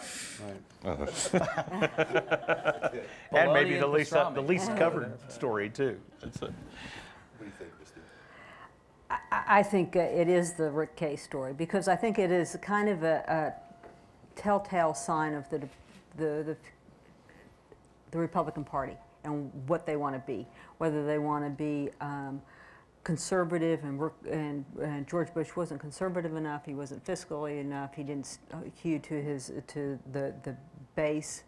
maybe the least covered story too. What do you think, Christy? I think it is the Rick Kay story, because I think it is kind of a telltale sign of the Republican Party and what they want to be, whether they want to be conservative, and George Bush wasn't conservative enough, he wasn't fiscally enough, he didn't hew to the base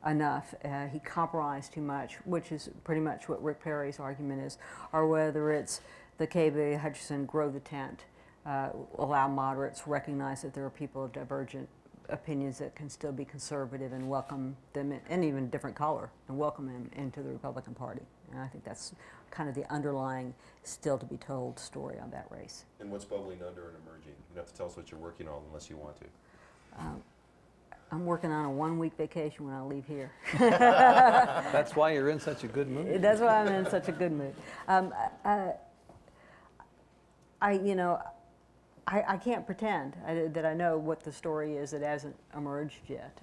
enough, he compromised too much, which is pretty much what Rick Perry's argument is, or whether it's the K.B. Hutchinson grow the tent, allow moderates, recognize that there are people of divergent opinions that can still be conservative, and welcome them in, and even different color, and welcome them into the Republican Party. And I think that's kind of the underlying, still to be told story on that race. And what's bubbling under and emerging? You don't have to tell us what you're working on unless you want to. I'm working on a 1-week vacation when I leave here. That's why you're in such a good mood. That's why I'm in such a good mood. I can't pretend that I know what the story is that hasn't emerged yet.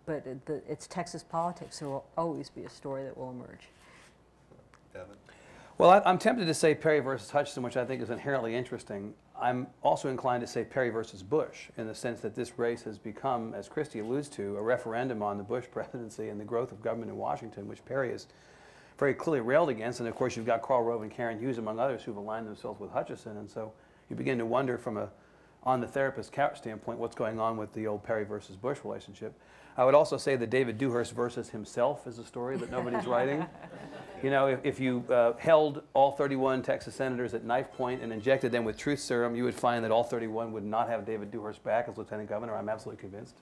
But it's Texas politics. There will always be a story that will emerge. Devin? Well, I'm tempted to say Perry versus Hutchinson, which I think is inherently interesting. I'm also inclined to say Perry versus Bush, in the sense that this race has become, as Christy alludes to, a referendum on the Bush presidency and the growth of government in Washington, which Perry has very clearly railed against. And of course, you've got Karl Rove and Karen Hughes, among others, who've aligned themselves with Hutchinson. And so you begin to wonder from a on the therapist couch standpoint what's going on with the old Perry versus Bush relationship. I would also say that David Dewhurst versus himself is a story that nobody's writing. You know, if you held all 31 Texas senators at knife point and injected them with truth serum, you would find that all 31 would not have David Dewhurst back as lieutenant governor. I'm absolutely convinced.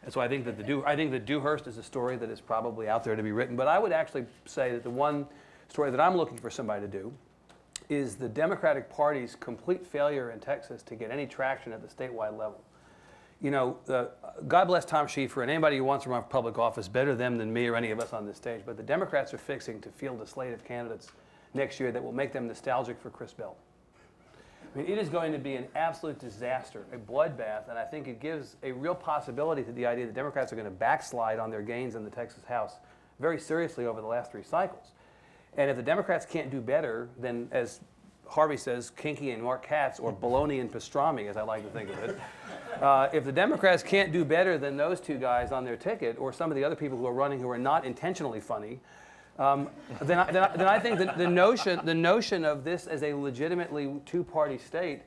And so I think that Dewhurst is a story that is probably out there to be written. But I would actually say that the one story that I'm looking for somebody to do is the Democratic Party's complete failure in Texas to get any traction at the statewide level. You know, God bless Tom Schieffer and anybody who wants to run for public office, better them than me or any of us on this stage, but the Democrats are fixing to field a slate of candidates next year that will make them nostalgic for Chris Bell. I mean, it is going to be an absolute disaster, a bloodbath, and I think it gives a real possibility to the idea that Democrats are going to backslide on their gains in the Texas House very seriously over the last 3 cycles. And if the Democrats can't do better than, as Harvey says, Kinky and Mark Katz, or Bologna and Pastrami, as I like to think of it, if the Democrats can't do better than those 2 guys on their ticket, or some of the other people who are running who are not intentionally funny, then I think that the notion of this as a legitimately 2-party state,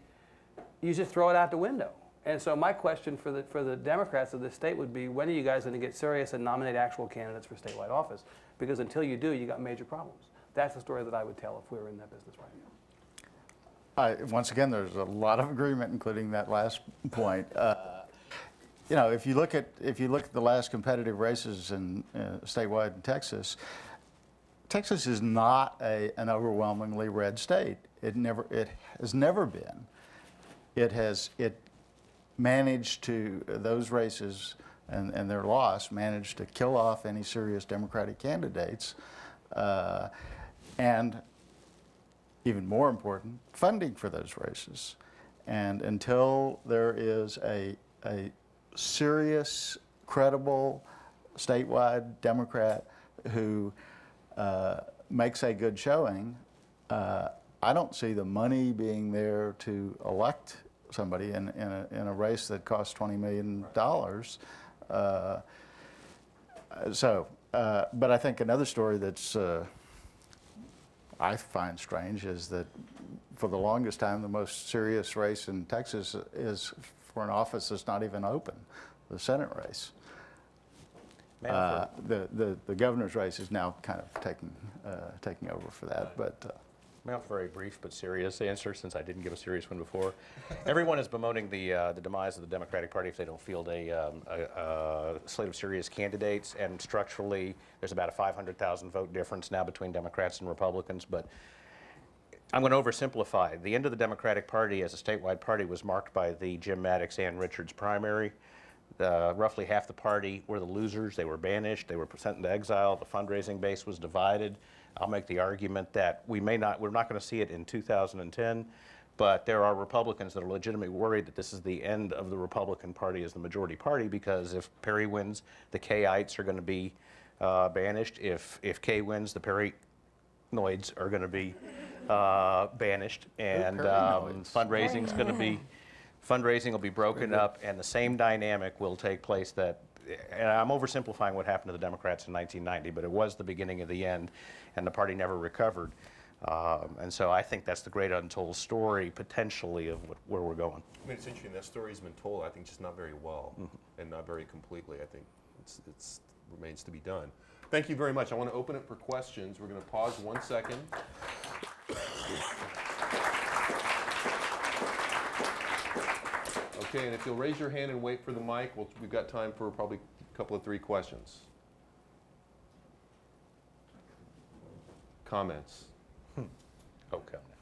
you just throw it out the window. And so my question for the Democrats of this state would be, when are you guys going to get serious and nominate actual candidates for statewide office? Because until you do, you got major problems. That's the story that I would tell if we were in that business right now. Once again, there's a lot of agreement, including that last point. You know, if you look at the last competitive races in statewide in Texas, Texas is not an overwhelmingly red state. It has never been. It managed to, those races and their loss managed to kill off any serious Democratic candidates, and even more important, funding for those races. And until there is a serious, credible, statewide Democrat who makes a good showing, I don't see the money being there to elect somebody in a race that costs $20 million. But I think another story that's I find strange is that for the longest time, the most serious race in Texas is for an office that's not even open, the Senate race. The governor's race is now kind of taking over for that, but. May I have a very brief but serious answer, since I didn't give a serious one before. Everyone is bemoaning the demise of the Democratic Party if they don't field a slate of serious candidates, and structurally there's about a 500,000 vote difference now between Democrats and Republicans. But I'm going to oversimplify. The end of the Democratic Party as a statewide party was marked by the Jim Maddox-Ann Richards primary. Roughly half the party were the losers. They were banished. They were sent into exile. The fundraising base was divided. I'll make the argument that we're not going to see it in 2010, but there are Republicans that are legitimately worried that this is the end of the Republican Party as the majority party, because if Perry wins, the Kayites are going to be banished. If Kay wins, the Perrynoids are going to be banished, and fundraising will be broken up, and the same dynamic will take place that. And I'm oversimplifying what happened to the Democrats in 1990, but it was the beginning of the end, and the party never recovered. And so I think that's the great untold story, potentially, of where we're going. I mean, it's interesting. That story's been told, I think, just not very well, and not very completely. I think it remains to be done. Thank you very much. I want to open it for questions. We're going to pause 1 second. Okay, and if you'll raise your hand and wait for the mic, we've got time for probably a couple of 3 questions. Comments? Oh, come now.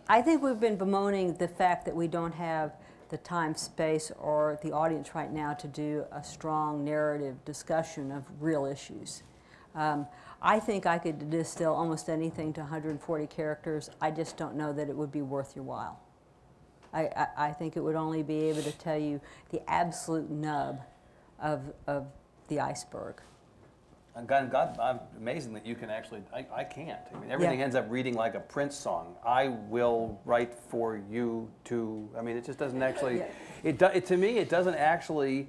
I think we've been bemoaning the fact that we don't have the time, space, or the audience right now to do a strong narrative discussion of real issues. I think I could distill almost anything to 140 characters. I just don't know that it would be worth your while. I think it would only be able to tell you the absolute nub of the iceberg. God, amazing that you can actually, I can't. I mean, everything ends up reading like a Prince song. I will write for you to, I mean, it just doesn't actually, to me, it doesn't actually,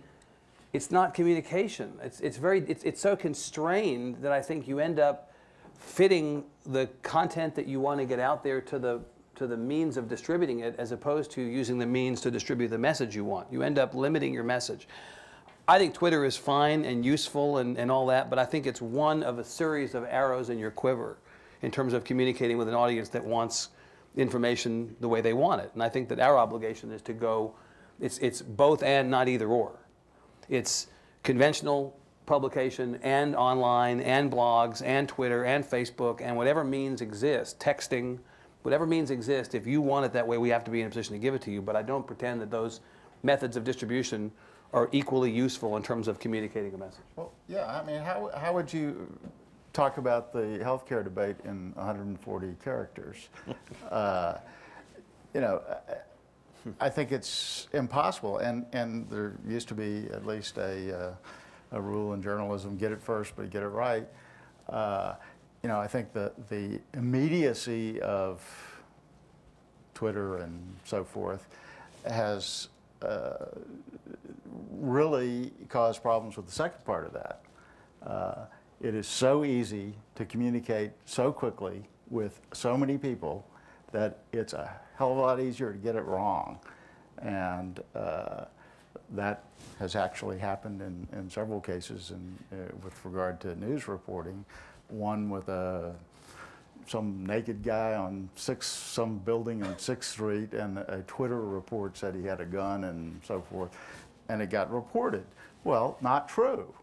it's not communication. It's so constrained that I think you end up fitting the content that you want to get out there to the means of distributing it, as opposed to using the means to distribute the message you want. You end up limiting your message. I think Twitter is fine and useful and all that, but I think it's one of a series of arrows in your quiver in terms of communicating with an audience that wants information the way they want it. And I think that our obligation is to go, it's both and, not either or. It's conventional publication and online and blogs and Twitter and Facebook and whatever means exist, texting, whatever means exist. If you want it that way, we have to be in a position to give it to you. But I don't pretend that those methods of distribution are equally useful in terms of communicating a message. Well, yeah, I mean, how would you talk about the healthcare debate in 140 characters? You know, I think it's impossible, and there used to be at least a rule in journalism: get it first, but get it right. You know, I think the immediacy of Twitter and so forth has really caused problems with the second part of that. It is so easy to communicate so quickly with so many people that it's a hell of a lot easier to get it wrong. And that has actually happened in several cases with regard to news reporting. One with some naked guy on some building on 6th Street, and a Twitter report said he had a gun and so forth, and it got reported. Well, not true.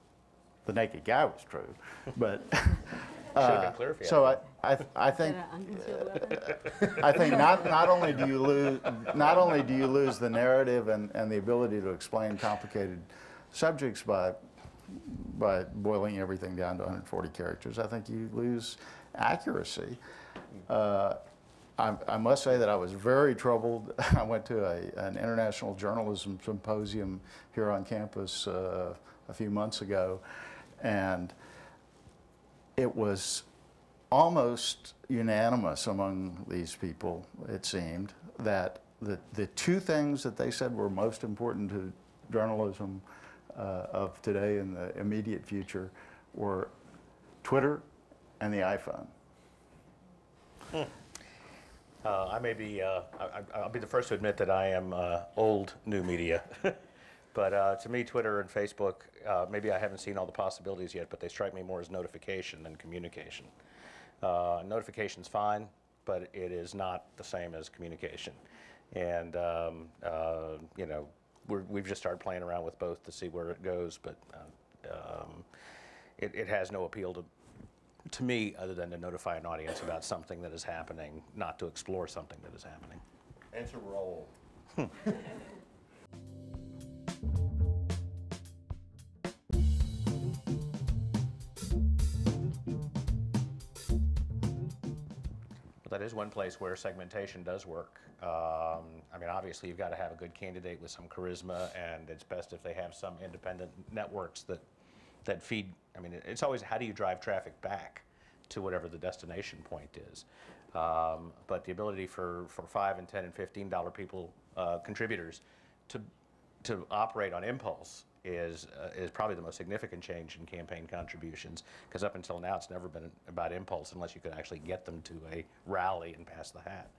The naked guy was true, but so I think not only do you lose the narrative and the ability to explain complicated subjects by by boiling everything down to 140 characters. I think you lose accuracy. I must say that I was very troubled. I went to an international journalism symposium here on campus a few months ago, and it was almost unanimous among these people, it seemed, that the two things that they said were most important to journalism of today and the immediate future were Twitter and the iPhone. I'll be the first to admit that I am old new media. But to me, Twitter and Facebook, maybe I haven't seen all the possibilities yet, but they strike me more as notification than communication. Notification's fine, but it is not the same as communication. And, you know, we've just started playing around with both to see where it goes, but it has no appeal to me other than to notify an audience about something that is happening, not to explore something that is happening. And to roll. That is one place where segmentation does work. I mean, obviously, you've got to have a good candidate with some charisma, and it's best if they have some independent networks that feed. I mean, it's always how do you drive traffic back to whatever the destination point is. But the ability for $5 and $10 and $15 people, contributors, to operate on impulse is probably the most significant change in campaign contributions, because up until now it's never been about impulse unless you could actually get them to a rally and pass the hat.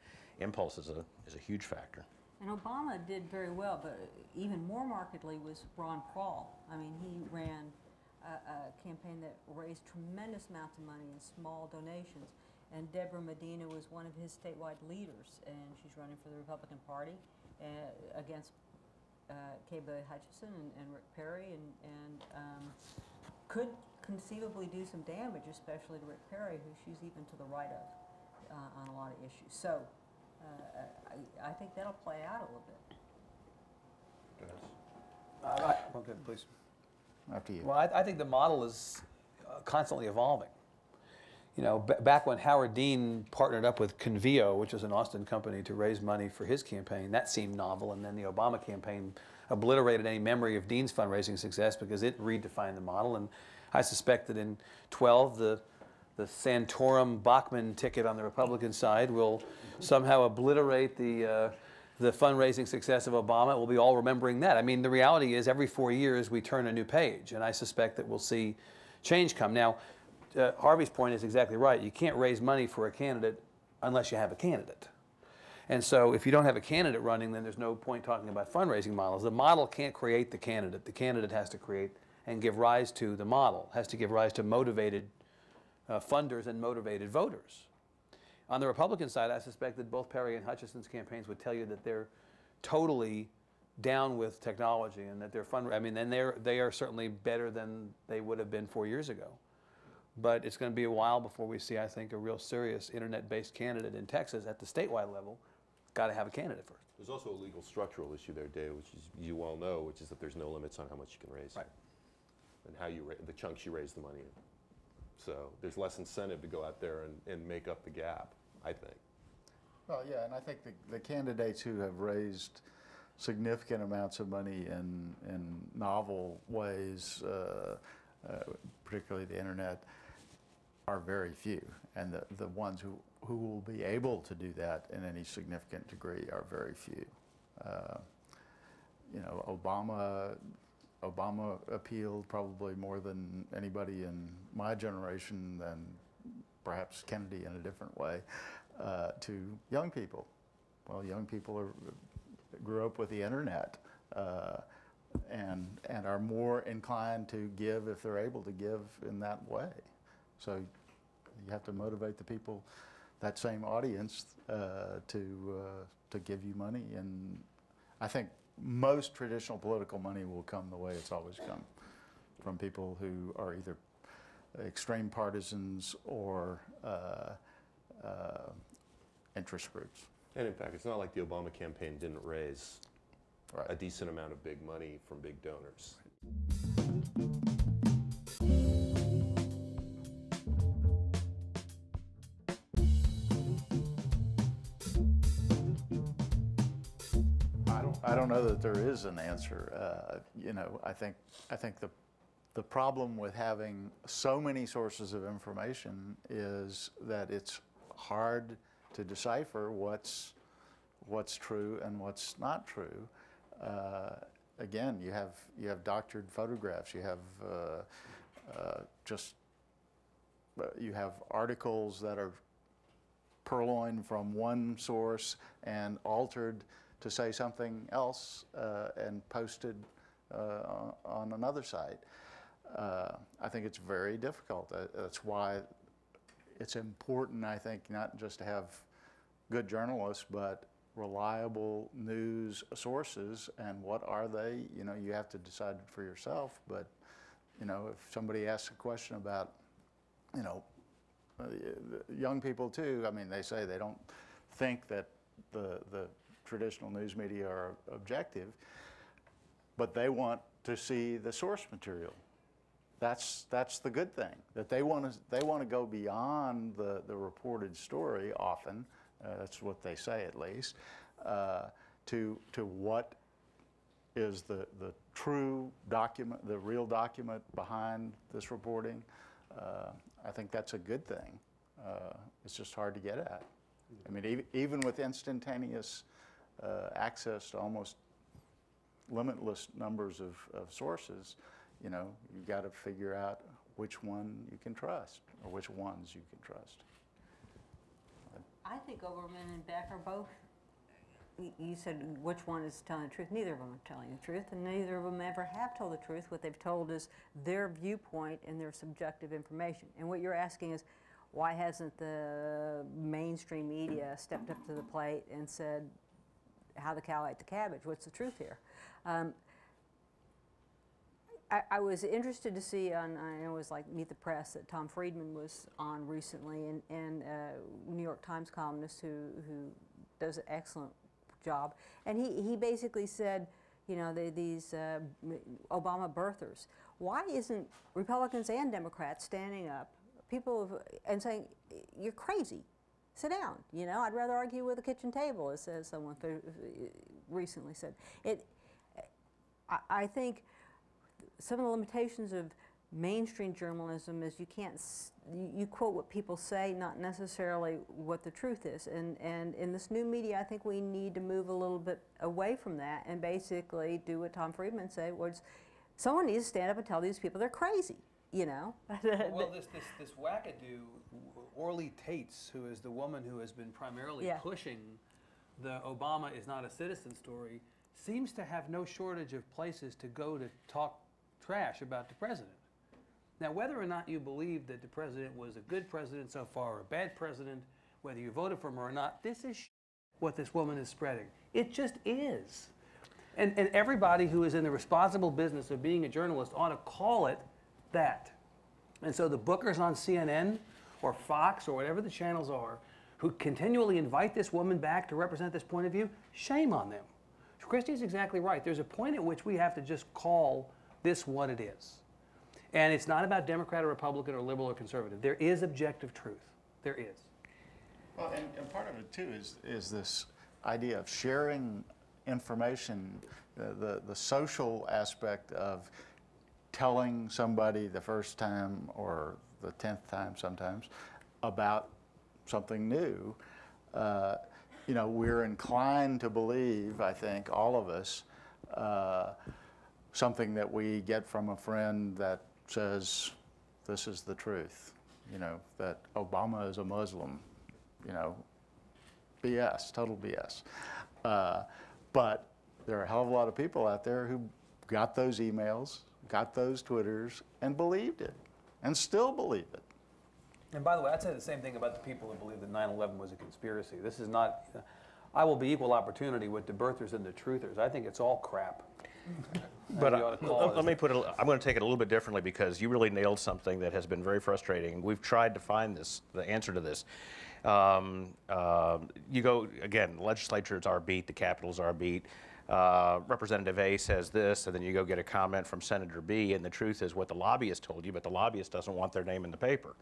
Impulse is a huge factor. And Obama did very well, but even more markedly was Ron Paul. I mean, he ran a campaign that raised tremendous amounts of money in small donations. And Deborah Medina was one of his statewide leaders, and she's running for the Republican Party against K-Boy Hutchison and Rick Perry, and could conceivably do some damage, especially to Rick Perry, who she's even to the right of on a lot of issues. So I think that'll play out a little bit. Okay, please. After you. Well, I think the model is constantly evolving. You know, back when Howard Dean partnered up with Convio, which is an Austin company, to raise money for his campaign, that seemed novel, and then the Obama campaign obliterated any memory of Dean's fundraising success because it redefined the model. And I suspect that in 12, the Santorum-Bachmann ticket on the Republican side will somehow obliterate the fundraising success of Obama. We'll be all remembering that. I mean, the reality is every 4 years we turn a new page, and I suspect that we'll see change come. Now, Harvey's point is exactly right. You can't raise money for a candidate unless you have a candidate. And so if you don't have a candidate running, then there's no point talking about fundraising models. The model can't create the candidate. The candidate has to create and give rise to the model, has to give rise to motivated funders and motivated voters. On the Republican side, I suspect that both Perry and Hutchison's campaigns would tell you that they're totally down with technology and that they're they are certainly better than they would have been 4 years ago. But it's going to be a while before we see, I think, a real serious internet-based candidate in Texas at the statewide level. Got to have a candidate first. There's also a legal structural issue there, Dave, which is, you well know, which is that there's no limits on how much you can raise. Right. And how you the chunks you raise the money in. So there's less incentive to go out there and make up the gap, I think. Well, yeah, and I think the candidates who have raised significant amounts of money in novel ways, particularly the internet, are very few, and the ones who will be able to do that in any significant degree are very few. You know, Obama appealed probably more than anybody in my generation, than perhaps Kennedy in a different way, to young people. Well, young people grew up with the internet and are more inclined to give if they're able to give in that way. So you have to motivate the people, that same audience, to give you money. And I think most traditional political money will come the way it's always come, from people who are either extreme partisans or interest groups. And in fact, it's not like the Obama campaign didn't raise a decent amount of big money from big donors. I don't know that there is an answer. You know, I think the problem with having so many sources of information is that it's hard to decipher what's true and what's not true. Again, you have doctored photographs. You have you have articles that are purloined from one source and altered to say something else and posted on another site. I think it's very difficult. That's why it's important, I think, not just to have good journalists, but reliable news sources. And what are they? You know, you have to decide for yourself. But, you know, if somebody asks a question about, you know, young people too, I mean, they say they don't think that the traditional news media are objective, but they want to see the source material. That's the good thing, that they want to go beyond the reported story often. That's what they say, at least, to what is the true document, the real document behind this reporting. I think that's a good thing. It's just hard to get at. I mean, even with instantaneous access to almost limitless numbers of sources, you know, you got to figure out which one you can trust, or which ones you can trust. I think Oberman and Beck are both. You said which one is telling the truth. Neither of them are telling the truth, and neither of them ever have told the truth. What they've told is their viewpoint and their subjective information. And what you're asking is, why hasn't the mainstream media stepped up to the plate and said, how the cow ate the cabbage? What's the truth here? I was interested to see on, I know it was like Meet the Press, that Tom Friedman was on recently, and New York Times columnist who does an excellent job. And he basically said, you know, these Obama birthers, why isn't Republicans and Democrats standing up, and saying, you're crazy, sit down, you know, I'd rather argue with a kitchen table, as someone recently said. I think some of the limitations of mainstream journalism is you quote what people say, not necessarily what the truth is. And in this new media, I think we need to move a little bit away from that and basically do what Tom Friedman said, was someone needs to stand up and tell these people they're crazy, you know? Well, this wackadoo, Orly Tates, who is the woman who has been primarily pushing the Obama is not a citizen story, seems to have no shortage of places to go to talk trash about the president. Now, whether or not you believe that the president was a good president so far or a bad president, whether you voted for him or not, this is what this woman is spreading. It just is. And everybody who is in the responsible business of being a journalist ought to call it that. And so the bookers on CNN or Fox or whatever the channels are who continually invite this woman back to represent this point of view, shame on them. Christy's exactly right. There's a point at which we have to just call this what it is. And it's not about Democrat or Republican or liberal or conservative. There is objective truth. There is. Well, and part of it too is this idea of sharing information, the social aspect of telling somebody the first time or the 10th time sometimes about something new. You know, we're inclined to believe, I think, all of us, something that we get from a friend that says, this is the truth, you know, that Obama is a Muslim, you know, BS, total BS. But there are a hell of a lot of people out there who got those emails, got those Twitters, and believed it, and still believe it. And by the way, I'd say the same thing about the people who believe that 9/11 was a conspiracy. This is not, I will be equal opportunity with the birthers and the truthers. I think it's all crap. But let me put it, I'm going to take it a little bit differently, because you really nailed something that has been very frustrating. We've tried to find the answer to this. You go, again, legislatures are beat, the capitals are beat. Representative A says this, and then you go get a comment from Senator B, and the truth is what the lobbyist told you, but the lobbyist doesn't want their name in the paper.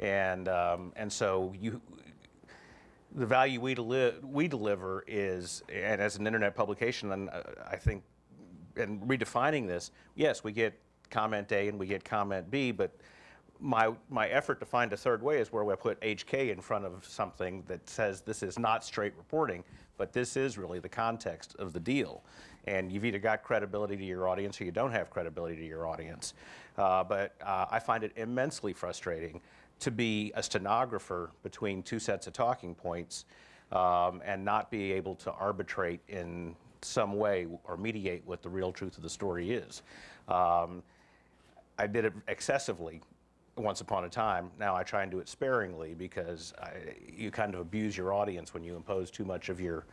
And so the value we deliver is, and as an internet publication, and I think, and redefining this, yes, we get comment A and we get comment B, but my effort to find a third way is where we put HK in front of something that says this is not straight reporting, but this is really the context of the deal. And you've either got credibility to your audience or you don't have credibility to your audience. But I find it immensely frustrating to be a stenographer between two sets of talking points and not be able to arbitrate in some way or mediate what the real truth of the story is. I did it excessively once upon a time. Now I try and do it sparingly because you kind of abuse your audience when you impose too much of your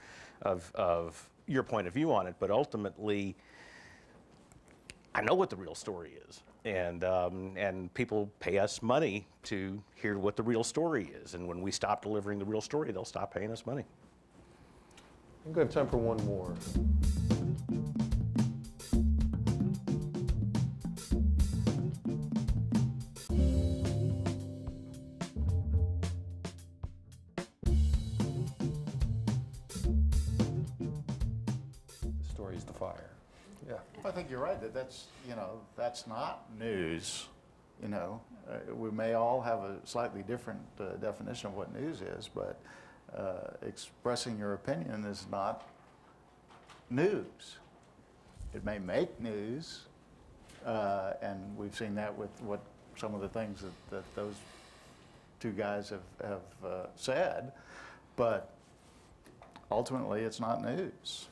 point of view on it. But ultimately, I know what the real story is, and people pay us money to hear what the real story is. And when we stop delivering the real story, they'll stop paying us money. I'm going to have time for one more. The story is the fire. Yeah. I think you're right, that's, you know, that's not news. You know, we may all have a slightly different definition of what news is, but expressing your opinion is not news. It may make news, and we've seen that with what some of the things that those two guys have said, but ultimately it's not news.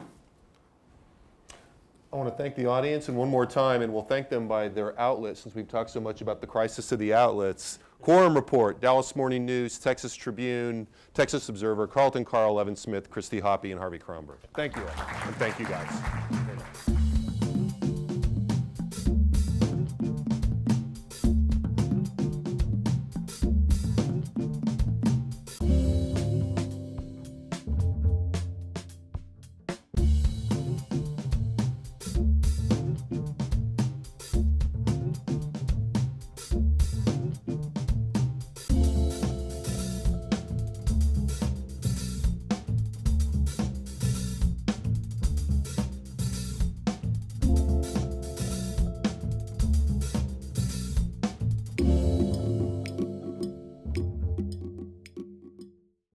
I want to thank the audience, and one more time, and we'll thank them by their outlets, since we've talked so much about the crisis of the outlets. Quorum Report, Dallas Morning News, Texas Tribune, Texas Observer, Carlton, Carl, Evan Smith, Christy, Hoppe, and Harvey Kronberg. Thank you all, and thank you guys.